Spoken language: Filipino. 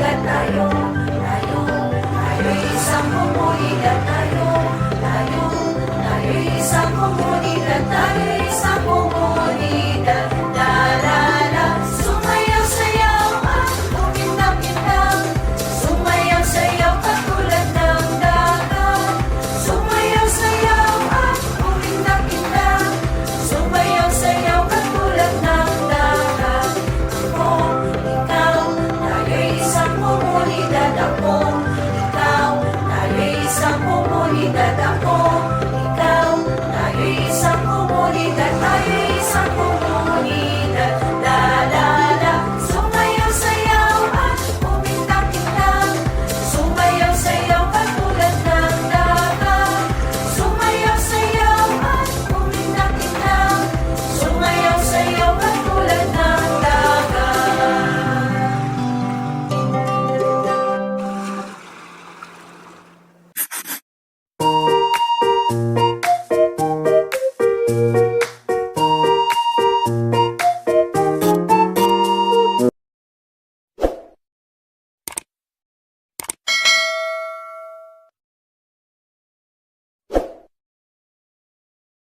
komunidad tayo, tayo'y isang komunidad tayo, tayo'y isang komunidad, tayo'y isang komunidad. La la la, sumayaw-sayaw at kuminang-kinang, sumayaw-sayaw katulad ng dagat, sumayaw-sayaw at kuminang-kinang, sumayaw-sayaw katulad ng dagat. Ako, ikaw, tayo'y isang komunidad. Ako, ikaw, tayo'y isang komunidad. Ako,